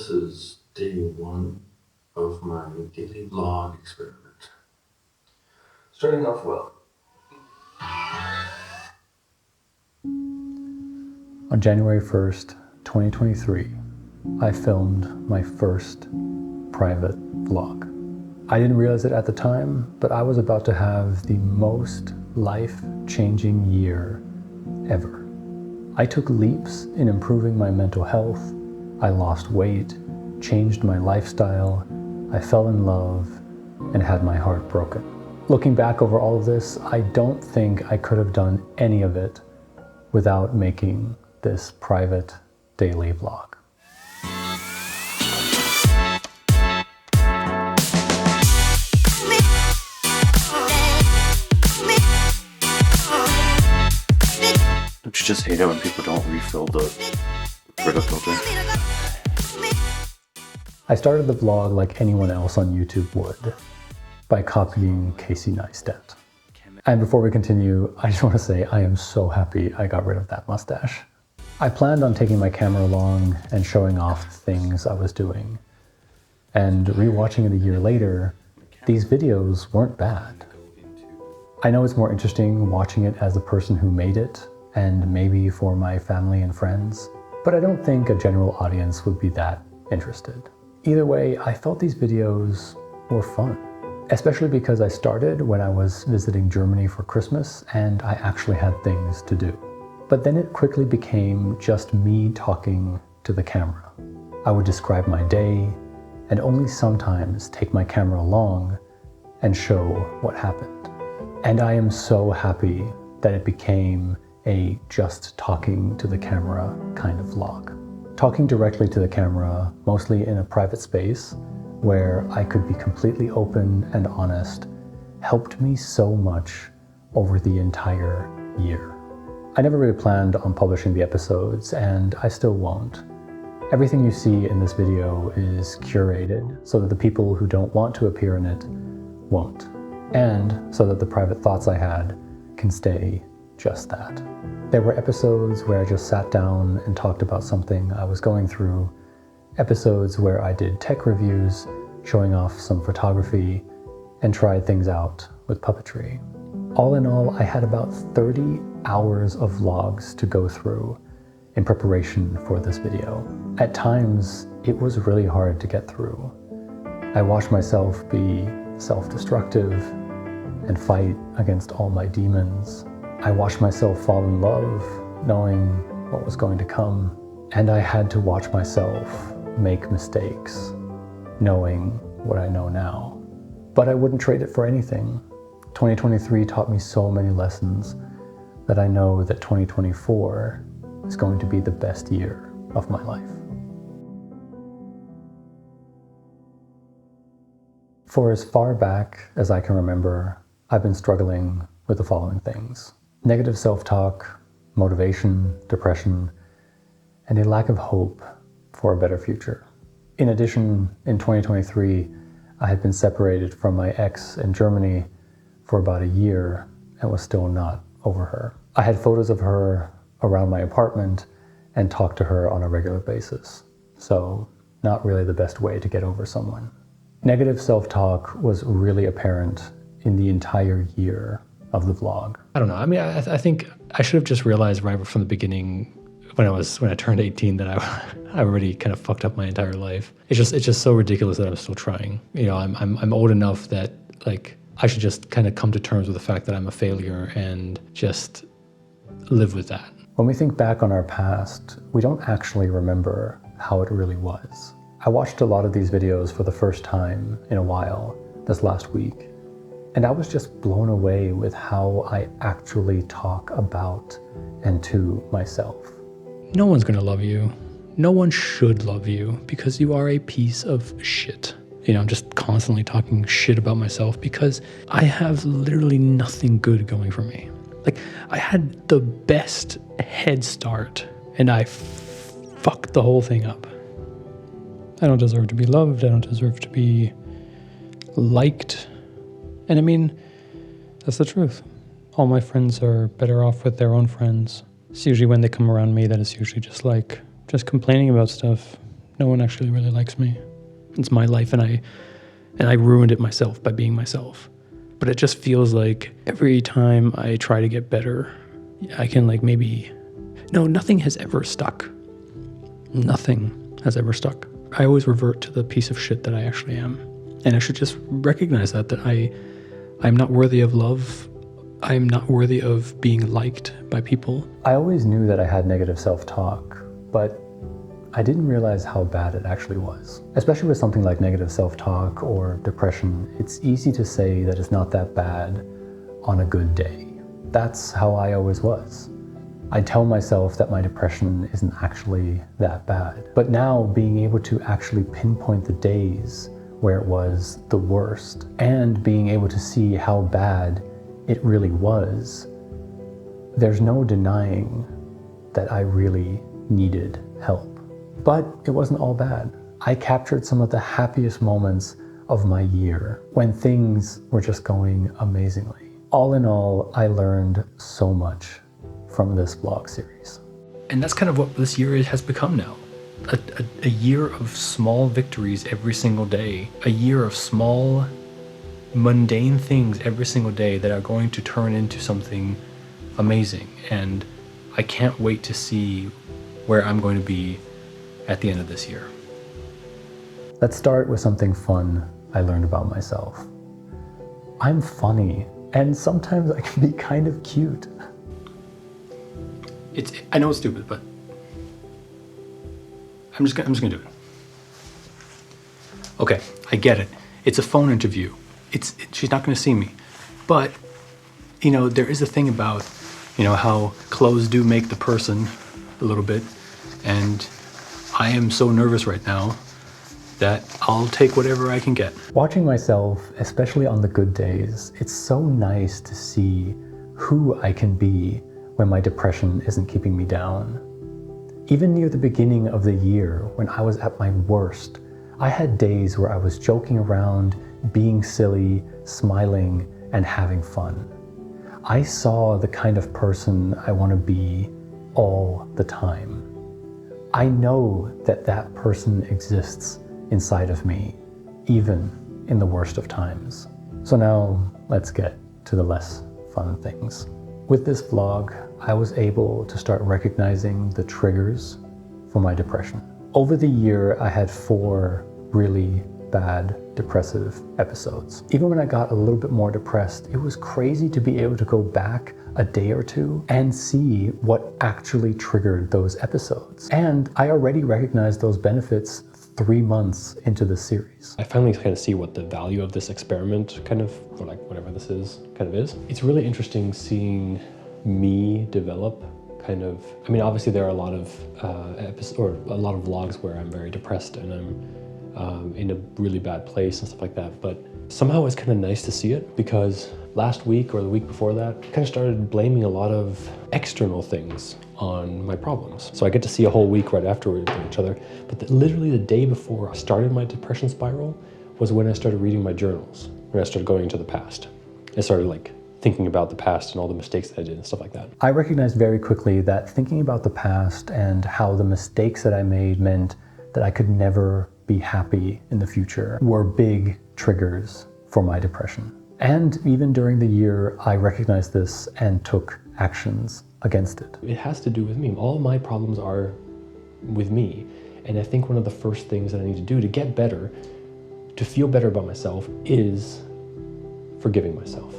This is day 1 of my daily vlog experiment. Starting off well. On January 1st, 2023, I filmed my first private vlog. I didn't realize it at the time, but I was about to have the most life-changing year ever. I took leaps in improving my mental health. I lost weight, changed my lifestyle, I fell in love, and had my heart broken. Looking back over all of this, I don't think I could have done any of it without making this private daily vlog. Don't you just hate it when people don't refill the Brita filter? I started the vlog like anyone else on YouTube would, by copying Casey Neistat. And before we continue, I just want to say I am so happy I got rid of that mustache. I planned on taking my camera along and showing off the things I was doing. And rewatching it a year later, these videos weren't bad. I know it's more interesting watching it as the person who made it, and maybe for my family and friends, but I don't think a general audience would be that interested. Either way, I felt these videos were fun, especially because I started when I was visiting Germany for Christmas and I actually had things to do. But then it quickly became just me talking to the camera. I would describe my day and only sometimes take my camera along and show what happened. And I am so happy that it became a just talking to the camera kind of vlog. Talking directly to the camera, mostly in a private space where I could be completely open and honest, helped me so much over the entire year. I never really planned on publishing the episodes, and I still won't. Everything you see in this video is curated so that the people who don't want to appear in it won't, and so that the private thoughts I had can stay just that. There were episodes where I just sat down and talked about something I was going through, episodes where I did tech reviews, showing off some photography, and tried things out with puppetry. All in all, I had about 30 hours of vlogs to go through in preparation for this video. At times, it was really hard to get through. I watched myself be self-destructive and fight against all my demons. I watched myself fall in love, knowing what was going to come. And I had to watch myself make mistakes, knowing what I know now. But I wouldn't trade it for anything. 2023 taught me so many lessons that I know that 2024 is going to be the best year of my life. For as far back as I can remember, I've been struggling with the following things: negative self-talk, motivation, depression, and a lack of hope for a better future. In addition, in 2023, I had been separated from my ex in Germany for about a year and was still not over her. I had photos of her around my apartment and talked to her on a regular basis. So, not really the best way to get over someone. Negative self-talk was really apparent in the entire year of the vlog. I don't know. I mean, I think I should have just realized right from the beginning when I turned 18 that I already kind of fucked up my entire life. It's just so ridiculous that I'm still trying. You know, I'm old enough that like I should just kind of come to terms with the fact that I'm a failure and just live with that. When we think back on our past, we don't actually remember how it really was. I watched a lot of these videos for the first time in a while this last week, and I was just blown away with how I actually talk about and to myself. No one's gonna love you. No one should love you because you are a piece of shit. You know, I'm just constantly talking shit about myself because I have literally nothing good going for me. Like, I had the best head start and I fucked the whole thing up. I don't deserve to be loved. I don't deserve to be liked. And I mean, that's the truth. All my friends are better off with their own friends. It's usually when they come around me that it's usually just complaining about stuff. No one actually really likes me. It's my life, and I ruined it myself by being myself. But it just feels like every time I try to get better, I can nothing has ever stuck. Nothing has ever stuck. I always revert to the piece of shit that I actually am. And I should just recognize that I'm not worthy of love. I'm not worthy of being liked by people. I always knew that I had negative self-talk, but I didn't realize how bad it actually was. Especially with something like negative self-talk or depression, it's easy to say that it's not that bad on a good day. That's how I always was. I tell myself that my depression isn't actually that bad. But now being able to actually pinpoint the days where it was the worst and being able to see how bad it really was, there's no denying that I really needed help. But it wasn't all bad. I captured some of the happiest moments of my year when things were just going amazingly. All in all, I learned so much from this vlog series. And that's kind of what this year has become now. A year of small victories every single day. A year of small, mundane things every single day that are going to turn into something amazing. And I can't wait to see where I'm going to be at the end of this year. Let's start with something fun I learned about myself. I'm funny, and sometimes I can be kind of cute. I know it's stupid, but I'm just gonna do it. Okay, I get it. It's a phone interview. She's not gonna see me. But, there is a thing about, how clothes do make the person a little bit. And I am so nervous right now that I'll take whatever I can get. Watching myself, especially on the good days, it's so nice to see who I can be when my depression isn't keeping me down. Even near the beginning of the year, when I was at my worst, I had days where I was joking around, being silly, smiling, and having fun. I saw the kind of person I want to be all the time. I know that that person exists inside of me, even in the worst of times. So now let's get to the less fun things. With this vlog, I was able to start recognizing the triggers for my depression. Over the year, I had 4 really bad depressive episodes. Even when I got a little bit more depressed, it was crazy to be able to go back a day or two and see what actually triggered those episodes. And I already recognized those benefits 3 months into the series. I finally kind of see what the value of this experiment or like whatever this is, is. It's really interesting seeing me develop obviously there are a lot of episodes or a lot of vlogs where I'm very depressed and I'm in a really bad place and stuff like that. But somehow it's kind of nice to see it because last week or the week before that, I kind of started blaming a lot of external things on my problems. So I get to see a whole week right after each other. But literally the day before I started my depression spiral was when I started reading my journals, when I started going into the past. I started thinking about the past and all the mistakes that I did and stuff like that. I recognized very quickly that thinking about the past and how the mistakes that I made meant that I could never be happy in the future were big triggers for my depression. And even during the year, I recognized this and took actions against it. It has to do with me. All my problems are with me. And I think one of the first things that I need to do to get better, to feel better about myself, is forgiving myself.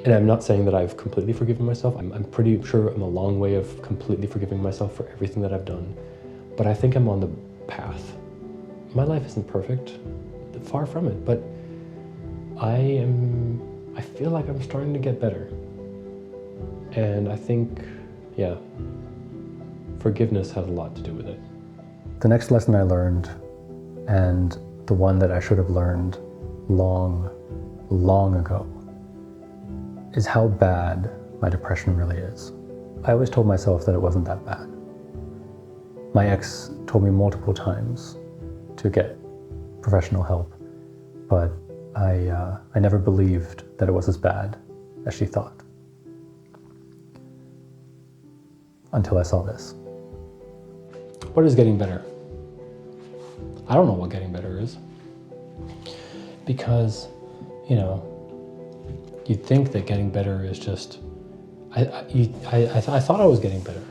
And I'm not saying that I've completely forgiven myself. I'm pretty sure I'm a long way of completely forgiving myself for everything that I've done. But I think I'm on the path. My life isn't perfect, far from it, but I feel like I'm starting to get better. And I think, forgiveness has a lot to do with it. The next lesson I learned, and the one that I should have learned long, long ago, is how bad my depression really is. I always told myself that it wasn't that bad. My ex told me multiple times to get professional help, but I never believed that it was as bad as she thought. Until I saw this. What is getting better? I don't know what getting better is. Because, you know, you'd think that getting better is just, I thought I was getting better,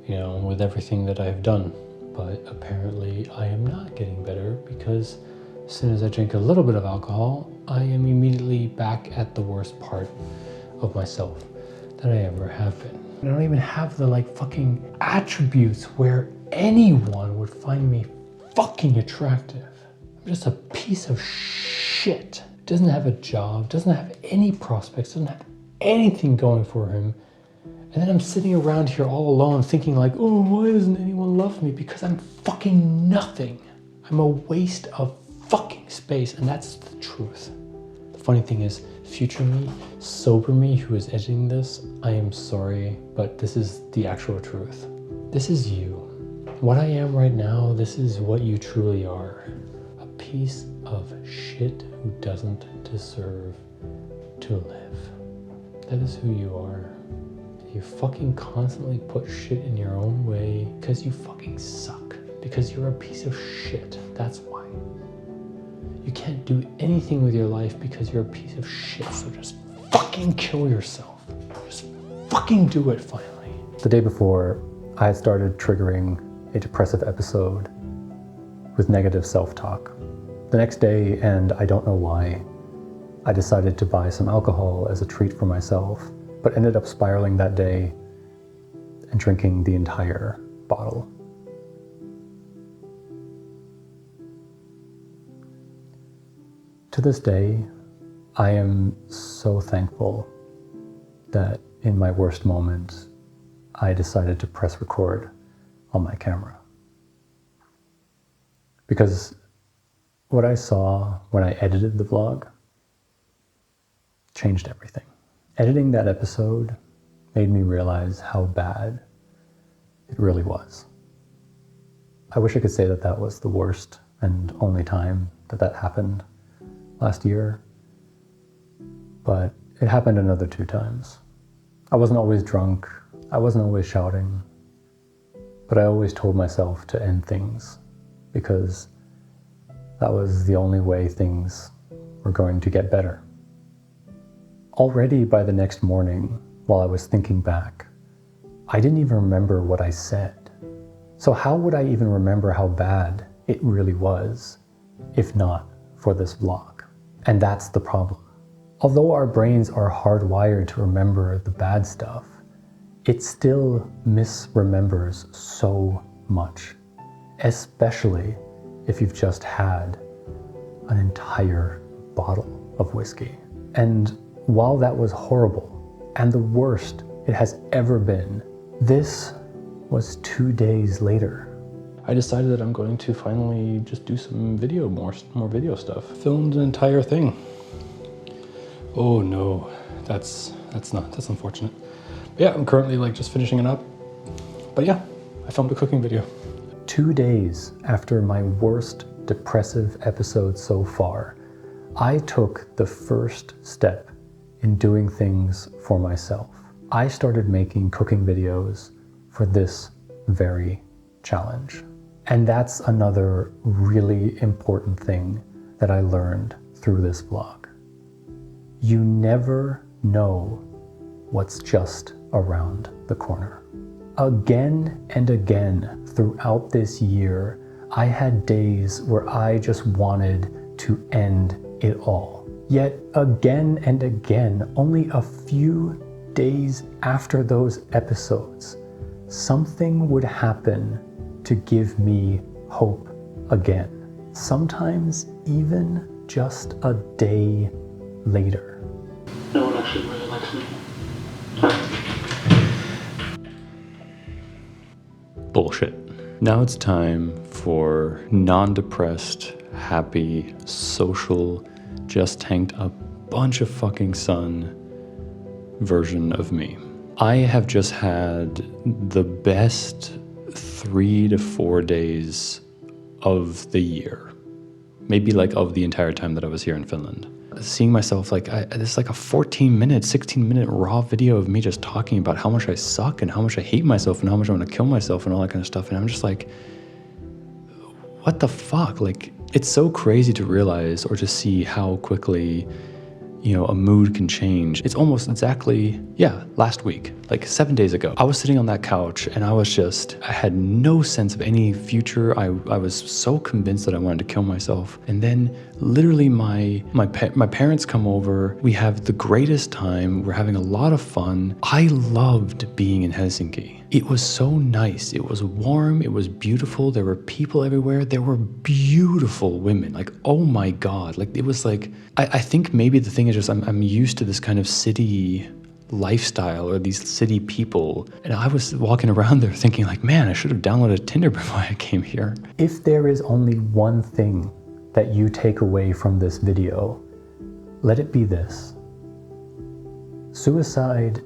you know, with everything that I've done. But apparently I am not getting better, because as soon as I drink a little bit of alcohol, I am immediately back at the worst part of myself that I ever have been. I don't even have the like fucking attributes where anyone would find me fucking attractive. I'm just a piece of shit. Doesn't have a job, doesn't have any prospects, doesn't have anything going for him. And then I'm sitting around here all alone thinking like, oh, why doesn't anyone love me? Because I'm fucking nothing. I'm a waste of fucking space, and that's the truth. The funny thing is, future me, sober me who is editing this, I am sorry, but this is the actual truth. This is you. What I am right now, this is what you truly are. A piece of shit who doesn't deserve to live. That is who you are. You fucking constantly put shit in your own way because you fucking suck. Because you're a piece of shit. That's why. You can't do anything with your life because you're a piece of shit. So just fucking kill yourself. Just fucking do it finally. The day before, I had started triggering a depressive episode with negative self-talk. The next day, and I don't know why, I decided to buy some alcohol as a treat for myself, but ended up spiraling that day and drinking the entire bottle. To this day, I am so thankful that in my worst moments, I decided to press record on my camera. Because what I saw when I edited the vlog changed everything. Editing that episode made me realize how bad it really was. I wish I could say that that was the worst and only time that that happened last year, but it happened another 2 times. I wasn't always drunk, I wasn't always shouting, but I always told myself to end things because that was the only way things were going to get better. Already by the next morning, while I was thinking back, I didn't even remember what I said. So how would I even remember how bad it really was, if not for this vlog? And that's the problem. Although our brains are hardwired to remember the bad stuff, it still misremembers so much, especially if you've just had an entire bottle of whiskey. And while that was horrible and the worst it has ever been, this was 2 days later. I decided that I'm going to finally just do some video, more video stuff. Filmed an entire thing. Oh no, that's unfortunate. But yeah, I'm currently like just finishing it up. But yeah, I filmed a cooking video. 2 days after my worst depressive episode so far, I took the first step in doing things for myself. I started making cooking videos for this very challenge. And that's another really important thing that I learned through this vlog. You never know what's just around the corner. Again and again throughout this year, I had days where I just wanted to end it all. Yet again and again, only a few days after those episodes, something would happen to give me hope again. Sometimes even just a day later. No one actually really likes me. Bullshit. Now it's time for non-depressed, happy, social, just tanked a bunch of fucking sun version of me. I have just had the best 3 to 4 days of the year. Maybe like of the entire time that I was here in Finland. Seeing myself like, this is like a 14-minute, 16-minute raw video of me just talking about how much I suck and how much I hate myself and how much I want to kill myself and all that kind of stuff. And I'm just like, what the fuck? Like, it's so crazy to realize or to see how quickly, you know, a mood can change. It's almost exactly, last week, like 7 days ago. I was sitting on that couch and I had no sense of any future. I was so convinced that I wanted to kill myself. And then literally my parents come over. We have the greatest time. We're having a lot of fun. I loved being in Helsinki. It was so nice. It was warm. It was beautiful. There were people everywhere. There were beautiful women. Like, oh my God. Like, it was like, I think maybe the thing is just I'm used to this kind of city lifestyle or these city people. And I was walking around there thinking like, man, I should have downloaded Tinder before I came here. If there is only one thing that you take away from this video, let it be this. Suicide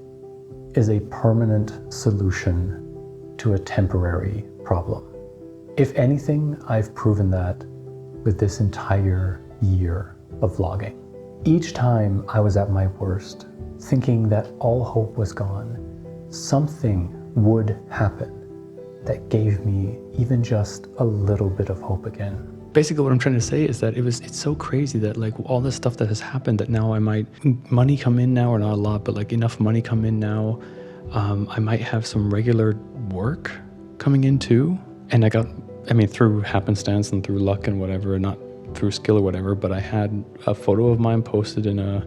is a permanent solution to a temporary problem. If anything, I've proven that with this entire year of vlogging. Each time I was at my worst, thinking that all hope was gone, something would happen that gave me even just a little bit of hope again. Basically what I'm trying to say is that it's so crazy that like all this stuff that has happened that now money come in now, or not a lot, but like enough money come in now. I might have some regular work coming in too. And through happenstance and through luck and whatever, not through skill or whatever, but I had a photo of mine posted in a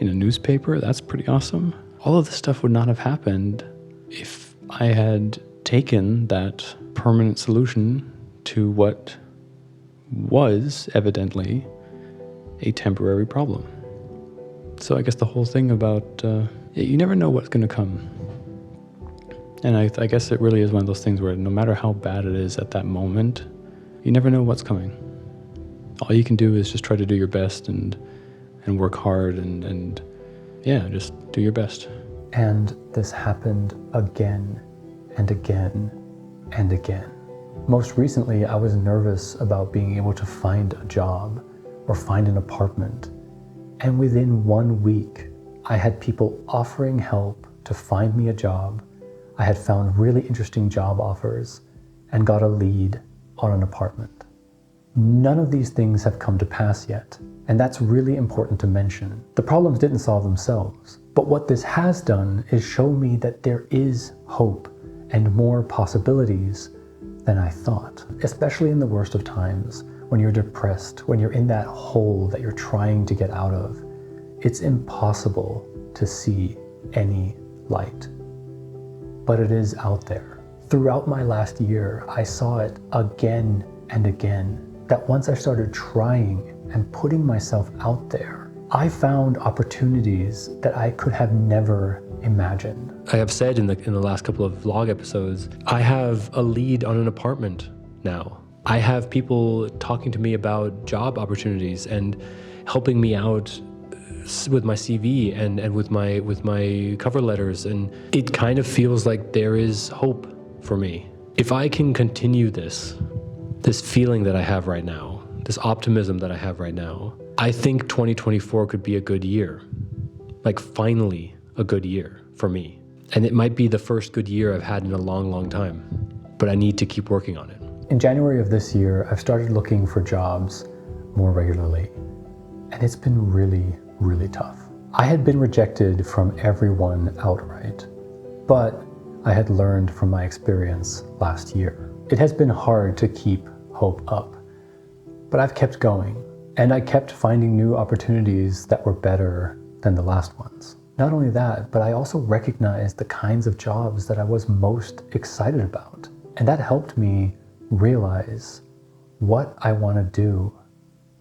newspaper. That's pretty awesome. All of this stuff would not have happened if I had taken that permanent solution to what was evidently a temporary problem. So I guess the whole thing about you never know what's going to come. And I guess it really is one of those things where no matter how bad it is at that moment, you never know what's coming. All you can do is just try to do your best and work hard and just do your best. And this happened again and again and again. Most recently, I was nervous about being able to find a job or find an apartment. And within 1 week, I had people offering help to find me a job. I had found really interesting job offers and got a lead on an apartment. None of these things have come to pass yet, and that's really important to mention. The problems didn't solve themselves, but what this has done is show me that there is hope and more possibilities than I thought, especially in the worst of times, when you're depressed, when you're in that hole that you're trying to get out of. It's impossible to see any light, but it is out there. Throughout my last year, I saw it again and again, that once I started trying and putting myself out there, I found opportunities that I could have never imagined. I have said in the last couple of vlog episodes, I have a lead on an apartment now. I have people talking to me about job opportunities and helping me out with my CV and with my cover letters, and it kind of feels like there is hope for me. If I can continue this feeling that I have right now, this optimism that I have right now, I think 2024 could be a good year. Like finally a good year for me. And it might be the first good year I've had in a long, long time, but I need to keep working on it. In January of this year, I've started looking for jobs more regularly, and it's been really, really tough. I had been rejected from everyone outright, but I had learned from my experience last year. It has been hard to keep hope up, but I've kept going, and I kept finding new opportunities that were better than the last ones. Not only that, but I also recognized the kinds of jobs that I was most excited about, and that helped me realize what I want to do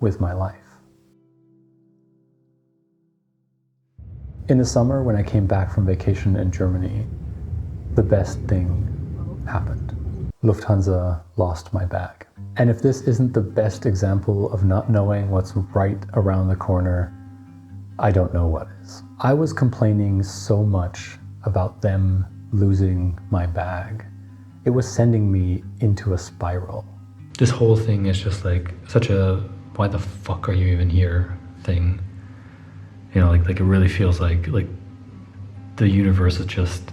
with my life. In the summer, when I came back from vacation in Germany, the best thing happened. Lufthansa lost my bag. And if this isn't the best example of not knowing what's right around the corner, I don't know what is. I was complaining so much about them losing my bag. It was sending me into a spiral. This whole thing is just like such a why the fuck are you even here thing. You know, like it really feels like the universe is just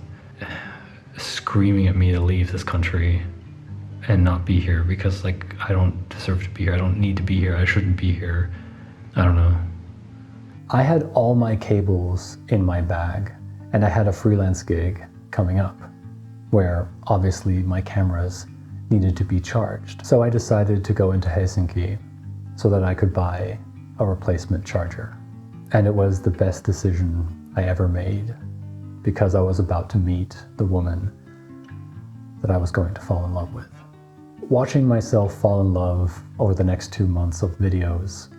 screaming at me to leave this country. and not be here because like I don't deserve to be here. I don't need to be here. I shouldn't be here. I don't know. I had all my cables in my bag, and I had a freelance gig coming up where obviously my cameras needed to be charged. So I decided to go into Helsinki so that I could buy a replacement charger. And it was the best decision I ever made because I was about to meet the woman that I was going to fall in love with. Watching myself fall in love over the next 2 months of videos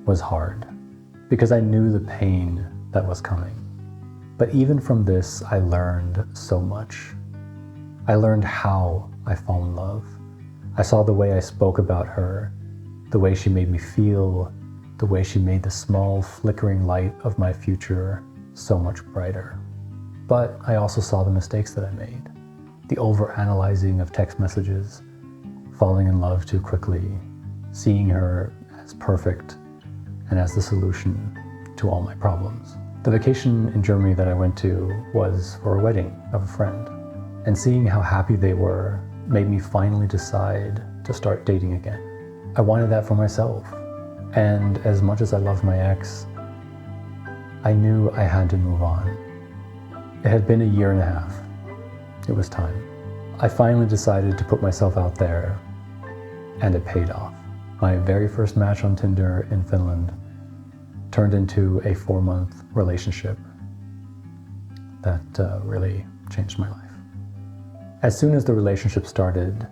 was hard because I knew the pain that was coming. But even from this, I learned so much. I learned how I fall in love. I saw the way I spoke about her, the way she made me feel, the way she made the small flickering light of my future so much brighter. But I also saw the mistakes that I made. The overanalyzing of text messages, falling in love too quickly, seeing her as perfect and as the solution to all my problems. The vacation in Germany that I went to was for a wedding of a friend. And seeing how happy they were made me finally decide to start dating again. I wanted that for myself. And as much as I loved my ex, I knew I had to move on. It had been 1.5 years. It was time. I finally decided to put myself out there, and it paid off. My very first match on Tinder in Finland turned into a 4-month relationship that really changed my life. As soon as the relationship started,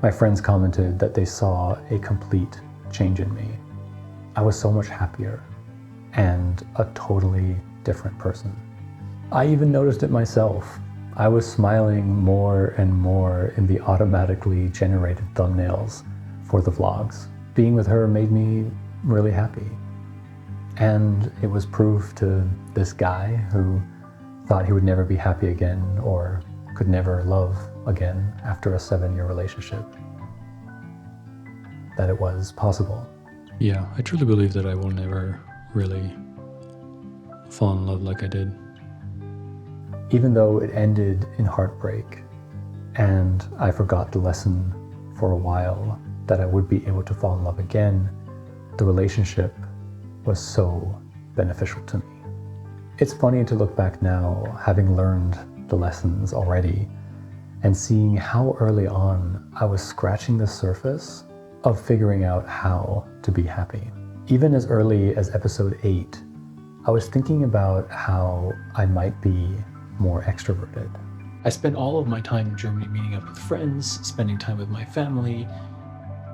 my friends commented that they saw a complete change in me. I was so much happier and a totally different person. I even noticed it myself. I was smiling more and more in the automatically generated thumbnails for the vlogs. Being with her made me really happy. And it was proof to this guy who thought he would never be happy again or could never love again after a 7-year relationship, that it was possible. Yeah, I truly believe that I will never really fall in love like I did. Even though it ended in heartbreak and I forgot the lesson for a while that I would be able to fall in love again, the relationship was so beneficial to me. It's funny to look back now, having learned the lessons already, and seeing how early on I was scratching the surface of figuring out how to be happy. Even as early as episode 8, I was thinking about how I might be more extroverted. I spent all of my time in Germany meeting up with friends, spending time with my family,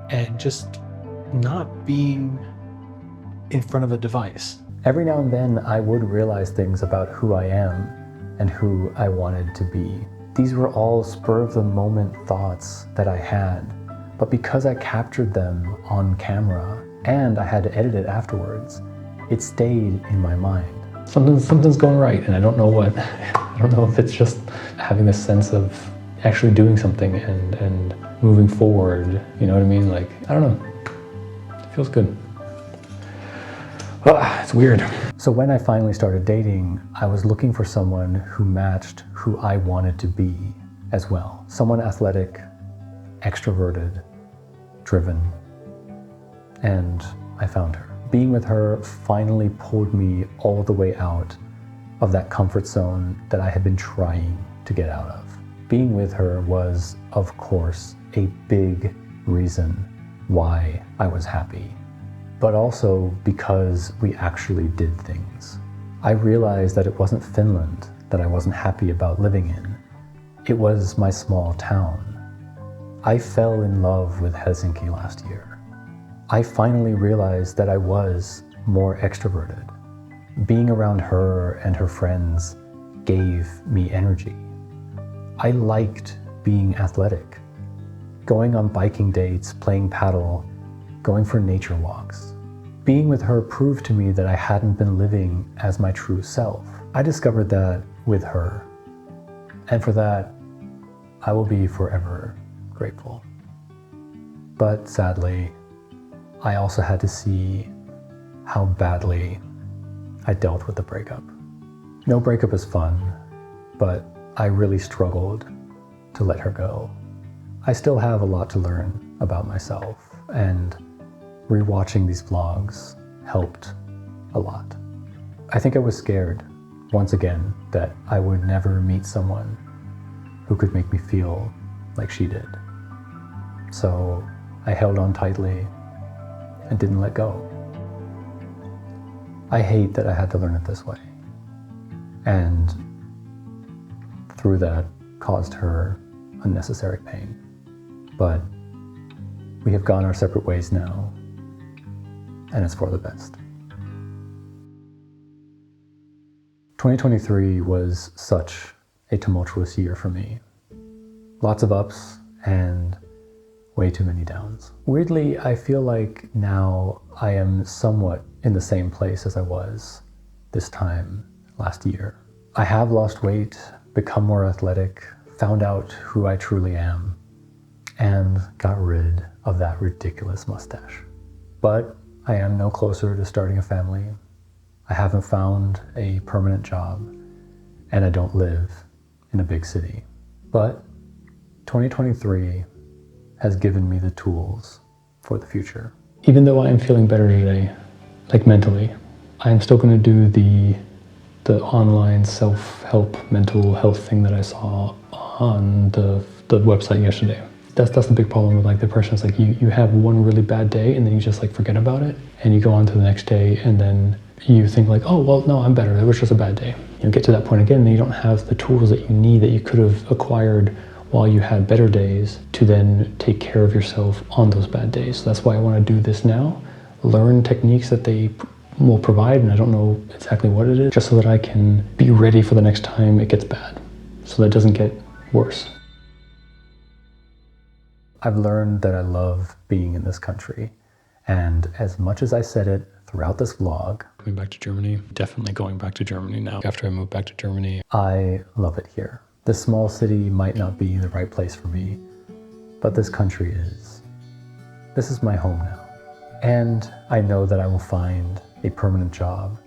and just not being in front of a device. Every now and then I would realize things about who I am and who I wanted to be. These were all spur of the moment thoughts that I had, but because I captured them on camera and I had to edit it afterwards, it stayed in my mind. Something's going right, and I don't know what. I don't know if it's just having this sense of actually doing something and moving forward. You know what I mean? Like, I don't know. It feels good. It's weird. So when I finally started dating, I was looking for someone who matched who I wanted to be as well. Someone athletic, extroverted, driven, and I found her. Being with her finally pulled me all the way out of that comfort zone that I had been trying to get out of. Being with her was, of course, a big reason why I was happy, but also because we actually did things. I realized that it wasn't Finland that I wasn't happy about living in. It was my small town. I fell in love with Helsinki last year. I finally realized that I was more extroverted. Being around her and her friends gave me energy. I liked being athletic, going on biking dates, playing paddle, going for nature walks. Being with her proved to me that I hadn't been living as my true self. I discovered that with her, and for that, I will be forever grateful. But sadly, I also had to see how badly I dealt with the breakup. No breakup is fun, but I really struggled to let her go. I still have a lot to learn about myself, and rewatching these vlogs helped a lot. I think I was scared, once again, that I would never meet someone who could make me feel like she did. So I held on tightly and didn't let go. I hate that I had to learn it this way, and through that caused her unnecessary pain. But we have gone our separate ways now, and it's for the best. 2023 was such a tumultuous year for me. Lots of ups and way too many downs. Weirdly, I feel like now I am somewhat in the same place as I was this time last year. I have lost weight, become more athletic, found out who I truly am, and got rid of that ridiculous mustache. But I am no closer to starting a family. I haven't found a permanent job, and I don't live in a big city. But 2023 has given me the tools for the future. Even though I am feeling better today, like mentally, I am still going to do the online self-help mental health thing that I saw on the website yesterday. That's the big problem with like depression. It's like you have one really bad day and then you just like forget about it, and you go on to the next day and then you think like, oh well, no, I'm better, it was just a bad day. You get to that point again and you don't have the tools that you need that you could have acquired while you had better days to then take care of yourself on those bad days. So that's why I want to do this now, learn techniques that they will provide, and I don't know exactly what it is, just so that I can be ready for the next time it gets bad, so that it doesn't get worse. I've learned that I love being in this country, and as much as I said it throughout this vlog, Coming back to Germany, definitely going back to Germany now. After I moved back to Germany, I love it here. This small city might not be the right place for me, but this country is. This is my home now. And I know that I will find a permanent job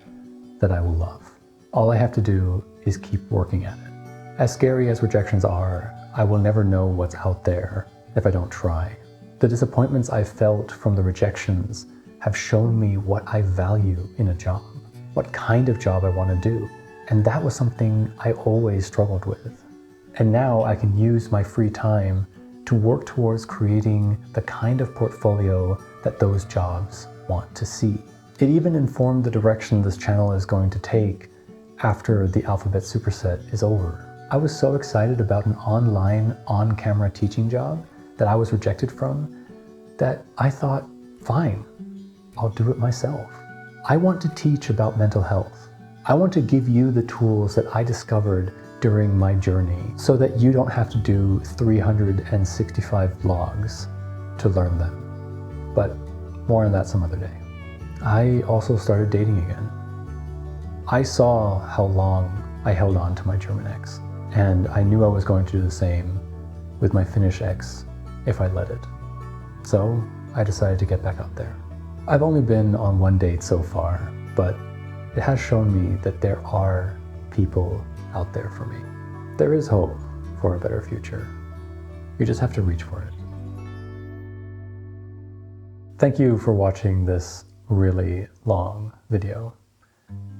that I will love. All I have to do is keep working at it. As scary as rejections are, I will never know what's out there if I don't try. The disappointments I felt from the rejections have shown me what I value in a job, what kind of job I want to do. And that was something I always struggled with. And now I can use my free time to work towards creating the kind of portfolio that those jobs want to see. It even informed the direction this channel is going to take after the Alphabet Superset is over. I was so excited about an online, on-camera teaching job that I was rejected from that I thought, fine, I'll do it myself. I want to teach about mental health. I want to give you the tools that I discovered during my journey so that you don't have to do 365 vlogs to learn them. But more on that some other day. I also started dating again. I saw how long I held on to my German ex, and I knew I was going to do the same with my Finnish ex if I let it. So I decided to get back out there. I've only been on one date so far, but it has shown me that there are people out there for me. There is hope for a better future. You just have to reach for it. Thank you for watching this really long video.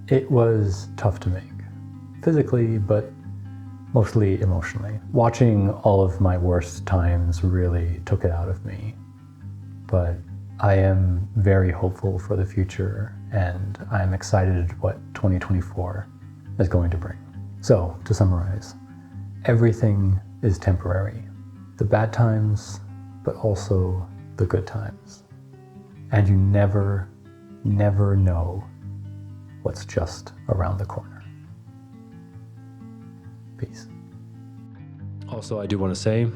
It was tough to make, physically, but mostly emotionally. Watching all of my worst times really took it out of me, but I am very hopeful for the future, and I'm excited what 2024 is going to bring. So, to summarize, everything is temporary. The bad times, but also the good times. And you never know what's just around the corner. Peace. also, I do want to say,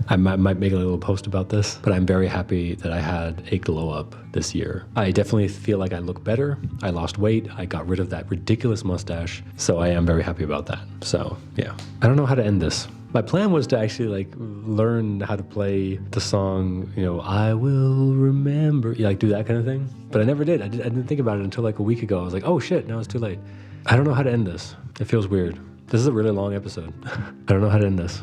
I might make a little post about this, but I'm very happy that I had a glow up this year. I definitely feel like I look better. I lost weight. I got rid of that ridiculous mustache. So I am very happy about that. So yeah, I don't know how to end this. My plan was to actually like learn how to play the song, you know, I will remember, like do that kind of thing. But I never did. I didn't think about it until like a week ago. I was like, oh shit, now it's too late. I don't know how to end this. It feels weird. This is a really long episode. I don't know how to end this.